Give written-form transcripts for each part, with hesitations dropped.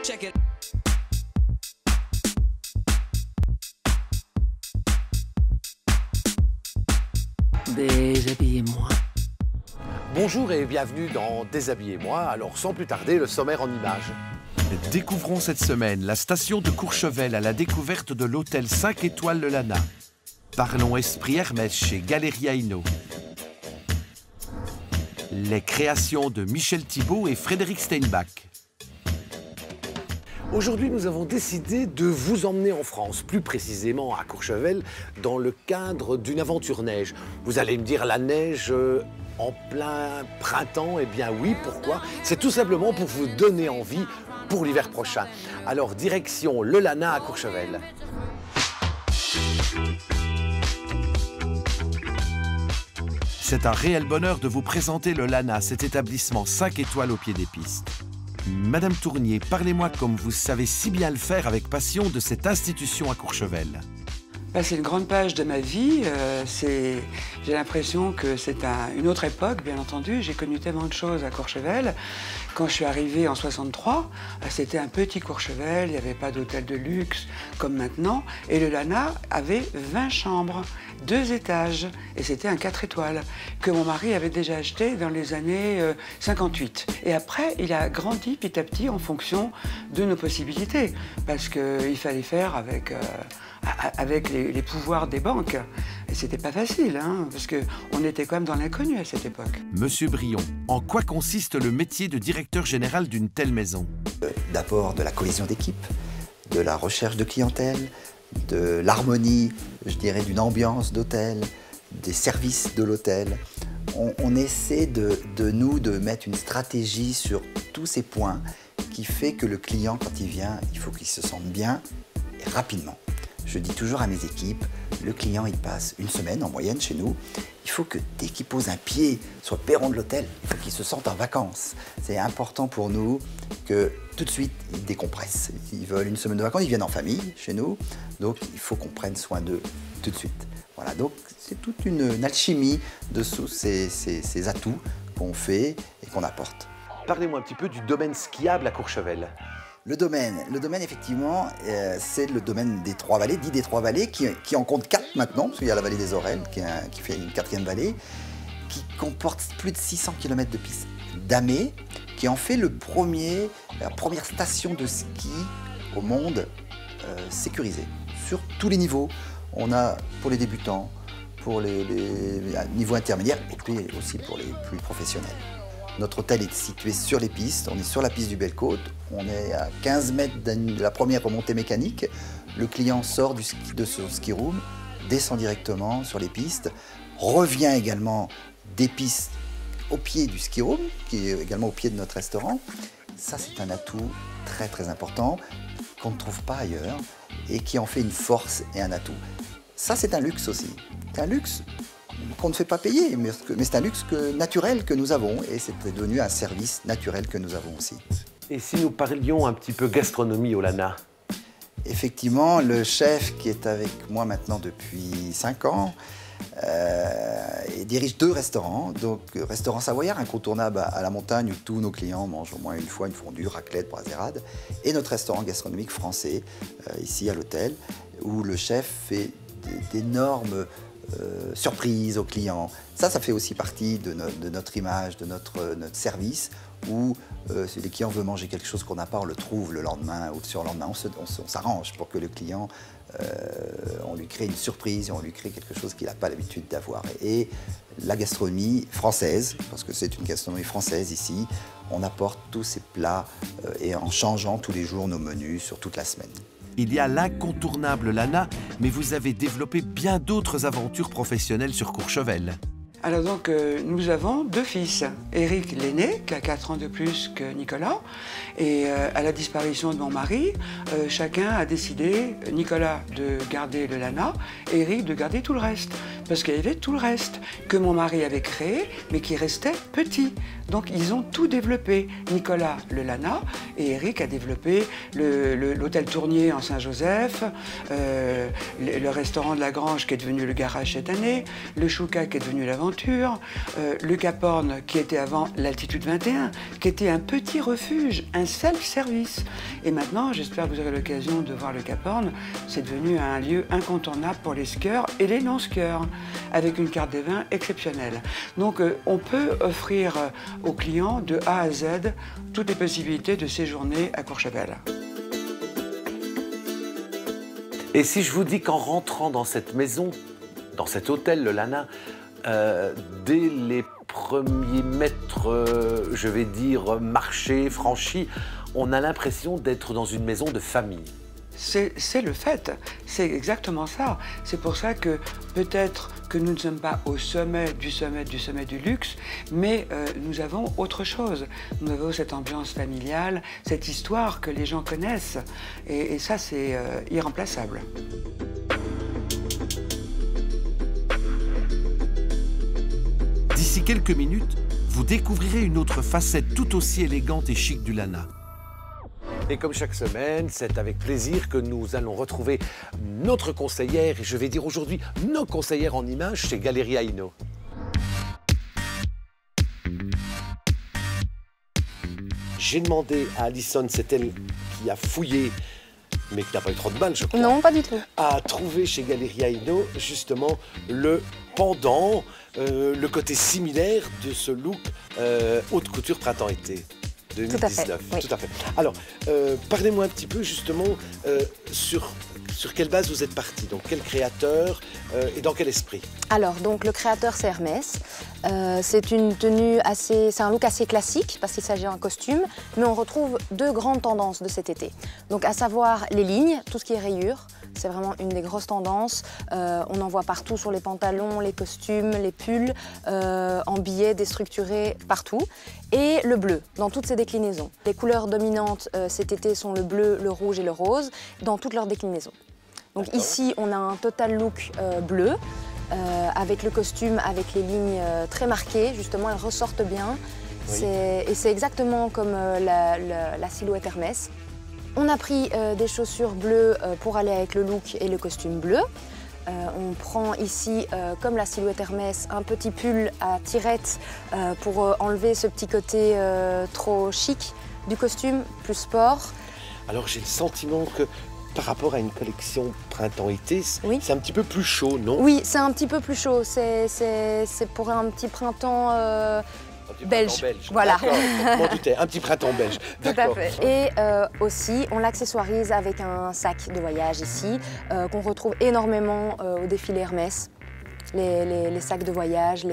Check it. Déshabillez-moi. Bonjour et bienvenue dans Déshabillez-moi. Alors sans plus tarder, le sommaire en images. Découvrons cette semaine la station de Courchevel à la découverte de l'hôtel 5 étoiles Le Lana. Parlons esprit Hermès chez Galeria Inno. Les créations de Michel Thibault et Frédéric Steinbach. Aujourd'hui, nous avons décidé de vous emmener en France, plus précisément à Courchevel, dans le cadre d'une aventure neige. Vous allez me dire, la neige en plein printemps? Eh bien oui, pourquoi? C'est tout simplement pour vous donner envie pour l'hiver prochain. Alors, direction Le Lana à Courchevel. C'est un réel bonheur de vous présenter le Lana, cet établissement 5 étoiles au pied des pistes. Madame Tournier, parlez-moi comme vous savez si bien le faire avec passion de cette institution à Courchevel. C'est une grande page de ma vie. J'ai l'impression que c'est une autre époque, bien entendu. J'ai connu tellement de choses à Courchevel. Quand je suis arrivée en 63, c'était un petit Courchevel, il n'y avait pas d'hôtel de luxe comme maintenant. Et le Lana avait 20 chambres, 2 étages, et c'était un 4 étoiles que mon mari avait déjà acheté dans les années 58. Et après, il a grandi petit à petit en fonction de nos possibilités, parce qu'il fallait faire avec les pouvoirs des banques. Et c'était pas facile, hein, parce qu'on était quand même dans l'inconnu à cette époque. Monsieur Brion, en quoi consiste le métier de directeur général d'une telle maison? D'abord de la cohésion d'équipe, de la recherche de clientèle, de l'harmonie, je dirais, d'une ambiance d'hôtel, des services de l'hôtel. On essaie de mettre une stratégie sur tous ces points qui fait que le client, quand il vient, il faut qu'il se sente bien et rapidement. Je dis toujours à mes équipes, le client il passe une semaine en moyenne chez nous. Il faut que dès qu'il pose un pied sur le perron de l'hôtel, il faut qu'il se sente en vacances. C'est important pour nous que tout de suite ils décompressent. Ils veulent une semaine de vacances, ils viennent en famille chez nous, donc il faut qu'on prenne soin d'eux tout de suite. Voilà, donc c'est toute une alchimie de tous ces atouts qu'on fait et qu'on apporte. Parlez-moi un petit peu du domaine skiable à Courchevel. Le domaine, effectivement, c'est le domaine des Trois-Vallées, dit des Trois-Vallées, qui en compte 4 maintenant, parce qu'il y a la vallée des Aurelles, qui fait une 4e vallée, qui comporte plus de 600 km de pistes damées, qui en fait la première station de ski au monde sécurisée, sur tous les niveaux. On a pour les débutants, pour les niveaux intermédiaires, et puis aussi pour les plus professionnels. Notre hôtel est situé sur les pistes, on est sur la piste du Belle-Côte, on est à 15 mètres de la première remontée mécanique. Le client sort de son ski room, descend directement sur les pistes, revient également des pistes au pied du ski room, qui est également au pied de notre restaurant. Ça, c'est un atout très très important qu'on ne trouve pas ailleurs et qui en fait une force et un atout. Ça, c'est un luxe aussi. C'est un luxe qu'on ne fait pas payer, mais c'est un luxe naturel que nous avons et c'est devenu un service naturel que nous avons aussi. Et si nous parlions un petit peu gastronomie au Lana? Effectivement, le chef qui est avec moi maintenant depuis 5 ans il dirige 2 restaurants. Donc, restaurant savoyard, incontournable à la montagne où tous nos clients mangent au moins une fois une fondue, raclette, brasérade. Et notre restaurant gastronomique français, ici à l'hôtel, où le chef fait d'énormes surprise aux clients. Ça fait aussi partie de notre image, de notre service, où si les clients veulent manger quelque chose qu'on n'a pas, on le trouve le lendemain ou le surlendemain. On s'arrange pour que le client, on lui crée une surprise et on lui crée quelque chose qu'il n'a pas l'habitude d'avoir. Et la gastronomie française, parce que c'est une gastronomie française ici, on apporte tous ces plats et en changeant tous les jours nos menus sur toute la semaine. Il y a l'incontournable Lana, mais vous avez développé bien d'autres aventures professionnelles sur Courchevel. Alors donc, nous avons 2 fils. Éric l'aîné, qui a 4 ans de plus que Nicolas. Et à la disparition de mon mari, chacun a décidé, Nicolas de garder le Lana et Éric de garder tout le reste. Parce qu'il y avait tout le reste que mon mari avait créé, mais qui restait petit. Donc ils ont tout développé. Nicolas, le Lana, et Éric a développé l'hôtel Tournier en Saint-Joseph, le restaurant de la Grange qui est devenu le garage cette année, le Chouka qui est devenu l'aventure, l'aventure, le Cap Horn qui était avant l'altitude 21, qui était un petit refuge, un self-service. Et maintenant, j'espère que vous aurez l'occasion de voir le Cap Horn, c'est devenu un lieu incontournable pour les skieurs et les non-skieurs, avec une carte des vins exceptionnelle. Donc on peut offrir aux clients de A à Z toutes les possibilités de séjourner à Courchevel. Et si je vous dis qu'en rentrant dans cette maison, dans cet hôtel, le Lana, dès les premiers mètres, je vais dire, marchés, franchis, on a l'impression d'être dans une maison de famille. C'est le fait, c'est exactement ça. C'est pour ça que peut-être que nous ne sommes pas au sommet du luxe, mais nous avons autre chose. Nous avons cette ambiance familiale, cette histoire que les gens connaissent. Et ça, c'est irremplaçable. D'ici quelques minutes, vous découvrirez une autre facette tout aussi élégante et chic du Lana. Et comme chaque semaine, c'est avec plaisir que nous allons retrouver notre conseillère, et je vais dire aujourd'hui nos conseillères en images chez Galeria Hinault. J'ai demandé à Alison, c'est elle qui a fouillé, mais qui n'a pas eu trop de mal, je crois. Non, pas du tout. À trouver chez Galeria Hinault, justement, le pendant, le côté similaire de ce look haute couture printemps-été. 2019. Tout à fait, oui. Tout à fait. Alors, parlez-moi un petit peu justement sur quelle base vous êtes parti, donc quel créateur et dans quel esprit? Alors, donc le créateur c'est Hermès. C'est une tenue c'est un look assez classique parce qu'il s'agit d'un costume, mais on retrouve deux grandes tendances de cet été. Donc à savoir les lignes, tout ce qui est rayures. C'est vraiment une des grosses tendances. On en voit partout sur les pantalons, les costumes, les pulls, en billets, déstructurés, partout. Et le bleu, dans toutes ses déclinaisons. Les couleurs dominantes cet été sont le bleu, le rouge et le rose, dans toutes leurs déclinaisons. Donc ici, on a un total look bleu, avec le costume, avec les lignes très marquées. Justement, elles ressortent bien. Oui. Et c'est exactement comme la silhouette Hermès. On a pris des chaussures bleues pour aller avec le look et le costume bleu. On prend ici, comme la silhouette Hermès, un petit pull à tirettes pour enlever ce petit côté trop chic du costume, plus sport. Alors j'ai le sentiment que par rapport à une collection printemps-été, oui. C'est un petit peu plus chaud, non? Oui, c'est un petit peu plus chaud. C'est pour un petit printemps... belge. Voilà. Bon, un petit printemps belge. Tout à fait. Et aussi, on l'accessoirise avec un sac de voyage ici, qu'on retrouve énormément au défilé Hermès. Les sacs de voyage,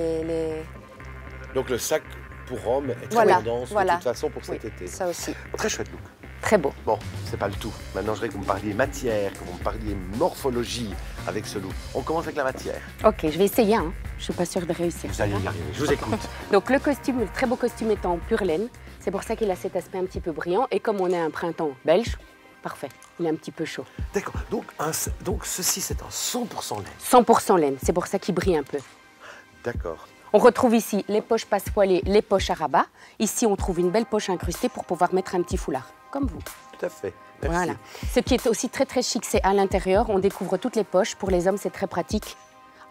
Donc le sac pour hommes est très tendance de toute façon pour cet été. Ça aussi. Très chouette look. Très beau. Bon, c'est pas le tout. Maintenant, je voudrais que vous me parliez matière, que vous me parliez morphologie avec ce look. On commence avec la matière. Ok, je vais essayer. Hein. Je suis pas sûre de réussir. Vous allez y arriver. Je vous écoute. Donc le costume, le très beau costume est en pure laine. C'est pour ça qu'il a cet aspect un petit peu brillant. Et comme on est un printemps belge, parfait. Il est un petit peu chaud. D'accord. Donc ceci, c'est un 100% laine. 100% laine. C'est pour ça qu'il brille un peu. D'accord. On retrouve ici les poches passepoilées, les poches à rabat. Ici, on trouve une belle poche incrustée pour pouvoir mettre un petit foulard, comme vous. Tout à fait. Merci. Voilà. Ce qui est aussi très très chic, c'est à l'intérieur, on découvre toutes les poches. Pour les hommes, c'est très pratique.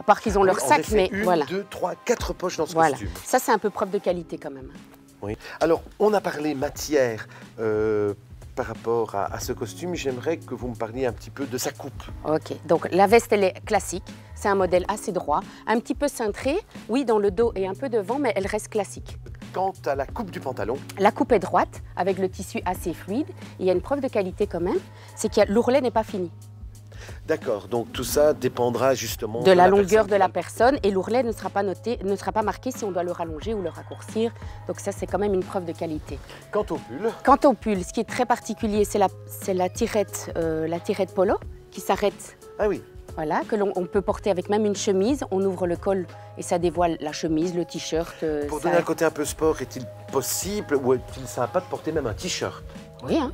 À part qu'ils ont leur sac, mais voilà. 1, 2, 3, 4 poches dans ce voilà. costume. Ça, c'est un peu preuve de qualité quand même. Oui. Alors, on a parlé matière par rapport à ce costume. J'aimerais que vous me parliez un petit peu de sa coupe. Ok. Donc, la veste, elle est classique. C'est un modèle assez droit, un petit peu cintré, oui, dans le dos et un peu devant, mais elle reste classique. Quant à la coupe du pantalon? La coupe est droite, avec le tissu assez fluide. Il y a une preuve de qualité quand même, c'est que l'ourlet n'est pas fini. D'accord, donc tout ça dépendra justement de la longueur de la personne, et l'ourlet ne sera pas noté, ne sera pas marqué si on doit le rallonger ou le raccourcir. Donc ça, c'est quand même une preuve de qualité. Quant au pull? Quant au pull, ce qui est très particulier, c'est la tirette polo qui s'arrête. Ah oui. Voilà, que l'on peut porter avec même une chemise. On ouvre le col et ça dévoile la chemise, le t-shirt. Pour donner un côté un peu sport, est-il possible ou est-il sympa de porter même un t-shirt? Oui, hein.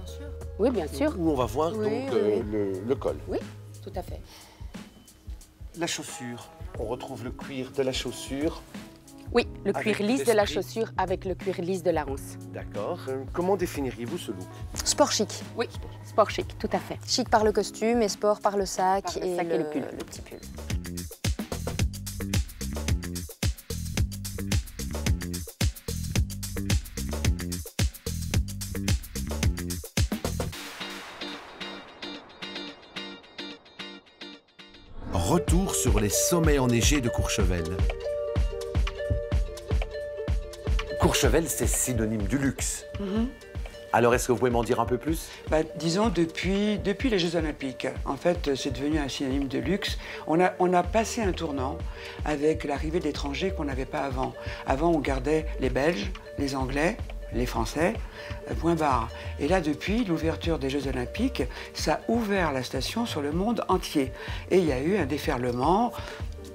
Oui, bien sûr. Où on va voir donc le col. Oui, tout à fait. La chaussure, on retrouve le cuir de la chaussure. Oui, le cuir lisse de la chaussure avec le cuir lisse de la hanse. D'accord. Comment définiriez-vous ce look? Sport chic. Oui, sport chic, tout à fait. Chic par le costume et sport par le sac, et le petit pull. retour sur les sommets enneigés de Courchevel. Courchevel, c'est synonyme du luxe. Alors, est-ce que vous pouvez m'en dire un peu plus? Disons, depuis les Jeux Olympiques, en fait, c'est devenu un synonyme de luxe. On a passé un tournant avec l'arrivée d'étrangers qu'on n'avait pas avant. Avant, on gardait les Belges, les Anglais, les Français, point barre. Et là, depuis l'ouverture des Jeux Olympiques, ça a ouvert la station sur le monde entier. Et il y a eu un déferlement,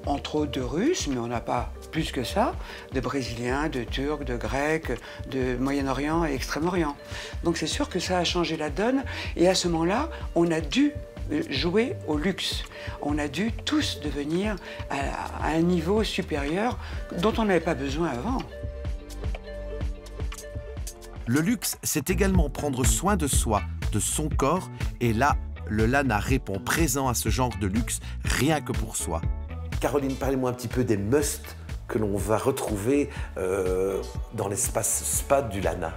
entre autres de Russes, mais on n'a pas plus que ça, de Brésiliens, de Turcs, de Grecs, de Moyen-Orient et Extrême-Orient. Donc c'est sûr que ça a changé la donne. Et à ce moment-là, on a dû jouer au luxe. On a dû tous devenir à un niveau supérieur dont on n'avait pas besoin avant. Le luxe, c'est également prendre soin de soi, de son corps, et là, le Lana répond présent à ce genre de luxe, rien que pour soi. Caroline, parlez-moi un petit peu des musts que l'on va retrouver dans l'espace spa du Lana.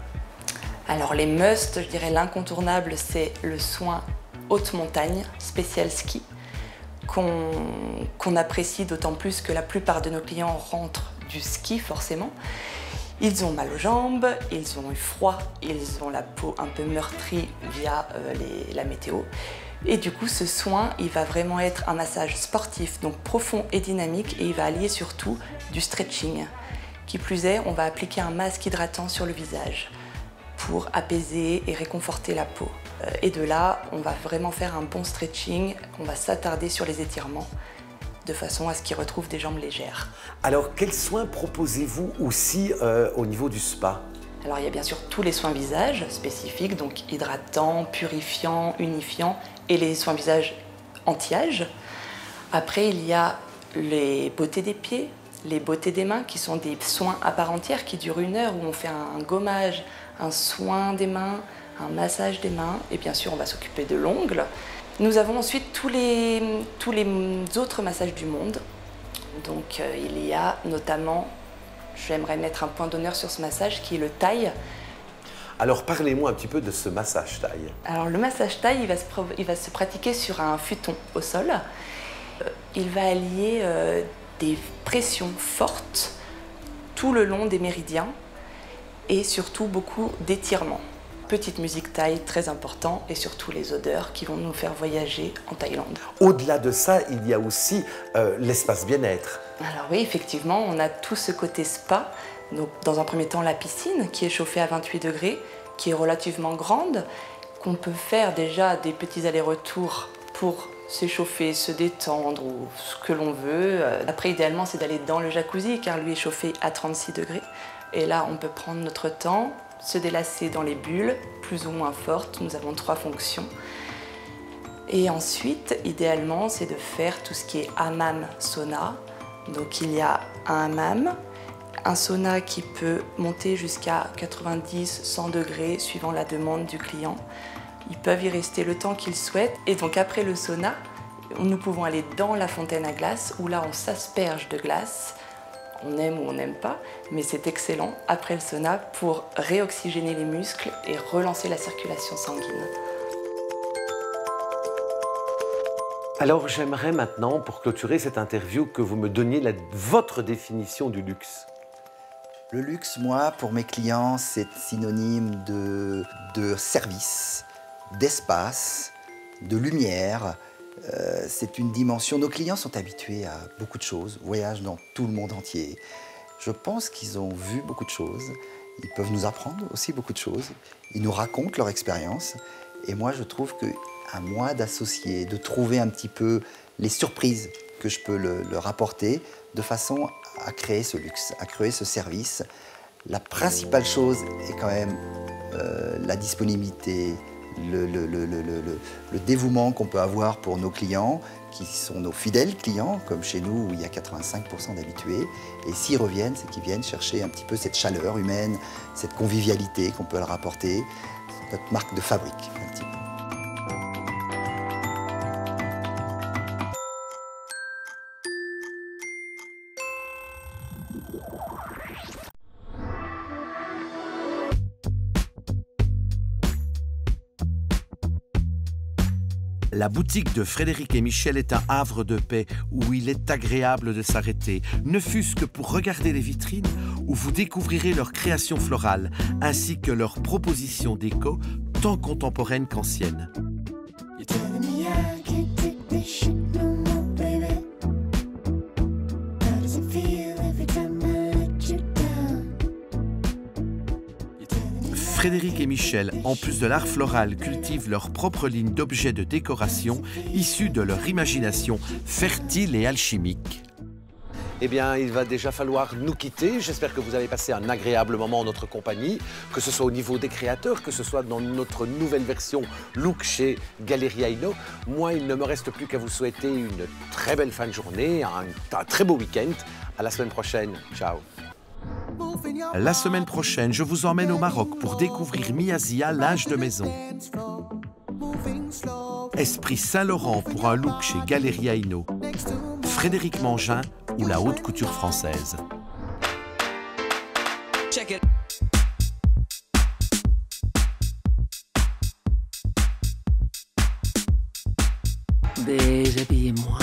Alors les musts, je dirais l'incontournable, c'est le soin haute montagne, spécial ski, qu'on apprécie d'autant plus que la plupart de nos clients rentrent du ski forcément. Ils ont mal aux jambes, ils ont eu froid, ils ont la peau un peu meurtrie via la météo. Et du coup, ce soin, il va vraiment être un massage sportif, donc profond et dynamique, et il va allier surtout du stretching. Qui plus est, on va appliquer un masque hydratant sur le visage pour apaiser et réconforter la peau. Et de là, on va vraiment faire un bon stretching, on va s'attarder sur les étirements, de façon à ce qu'ils retrouvent des jambes légères. Alors, quels soins proposez-vous aussi au niveau du spa? Alors, il y a bien sûr tous les soins visage spécifiques, donc hydratants, purifiants, unifiants, et les soins visage anti-âge. Après, il y a les beautés des pieds, les beautés des mains, qui sont des soins à part entière qui durent 1 heure, où on fait un gommage, un soin des mains, un massage des mains, et bien sûr, on va s'occuper de l'ongle. Nous avons ensuite tous les autres massages du monde. Donc, il y a notamment, j'aimerais mettre un point d'honneur sur ce massage, qui est le thaï. Alors, parlez-moi un petit peu de ce massage thaï. Alors, le massage thaï, il va se pratiquer sur un futon au sol. Il va allier des pressions fortes tout le long des méridiens et surtout beaucoup d'étirements. Petite musique thaï, très important, et surtout les odeurs qui vont nous faire voyager en Thaïlande. Au-delà de ça, il y a aussi l'espace bien-être. Alors oui, effectivement, on a tout ce côté spa. Donc, dans un premier temps, la piscine qui est chauffée à 28 degrés, qui est relativement grande, qu'on peut faire déjà des petits allers-retours pour s'échauffer, se détendre ou ce que l'on veut. Après, idéalement, c'est d'aller dans le jacuzzi car lui est chauffé à 36 degrés. Et là, on peut prendre notre temps, se délasser dans les bulles, plus ou moins fortes. Nous avons 3 fonctions. Et ensuite, idéalement, c'est de faire tout ce qui est hammam sauna. Donc, il y a un hammam, un sauna qui peut monter jusqu'à 90-100 degrés suivant la demande du client. Ils peuvent y rester le temps qu'ils souhaitent. Et donc après le sauna, nous pouvons aller dans la fontaine à glace où là on s'asperge de glace. On aime ou on n'aime pas, mais c'est excellent après le sauna pour réoxygéner les muscles et relancer la circulation sanguine. Alors, j'aimerais maintenant, pour clôturer cette interview, que vous me donniez votre définition du luxe. Le luxe, moi, pour mes clients, c'est synonyme de service, d'espace, de lumière. C'est une dimension. Nos clients sont habitués à beaucoup de choses, voyagent dans tout le monde entier. Je pense qu'ils ont vu beaucoup de choses. Ils peuvent nous apprendre aussi beaucoup de choses. Ils nous racontent leur expérience. Et moi, je trouve qu'à moi d'associer, de trouver un petit peu les surprises que je peux leur apporter de façon à créer ce luxe, à créer ce service. La principale chose est quand même la disponibilité, le dévouement qu'on peut avoir pour nos clients, qui sont nos fidèles clients, comme chez nous où il y a 85% d'habitués. Et s'ils reviennent, c'est qu'ils viennent chercher un petit peu cette chaleur humaine, cette convivialité qu'on peut leur apporter. C'est notre marque de fabrique, un petit peu. La boutique de Frédéric et Michel est un havre de paix où il est agréable de s'arrêter, ne fût-ce que pour regarder les vitrines où vous découvrirez leurs créations florales ainsi que leurs propositions déco tant contemporaines qu'anciennes. Frédéric et Michel, en plus de l'art floral, cultivent leur propre ligne d'objets de décoration issus de leur imagination fertile et alchimique. Eh bien, il va déjà falloir nous quitter. J'espère que vous avez passé un agréable moment en notre compagnie, que ce soit au niveau des créateurs, que ce soit dans notre nouvelle version Look chez Galeria Hainaut. Moi, il ne me reste plus qu'à vous souhaiter une très belle fin de journée, un très beau week-end. À la semaine prochaine. Ciao. La semaine prochaine, je vous emmène au Maroc pour découvrir Miazia, linge de maison. Esprit Saint-Laurent pour un look chez Galeria Hainaut. Frédéric Mangin ou la haute couture française. Déshabillez-moi.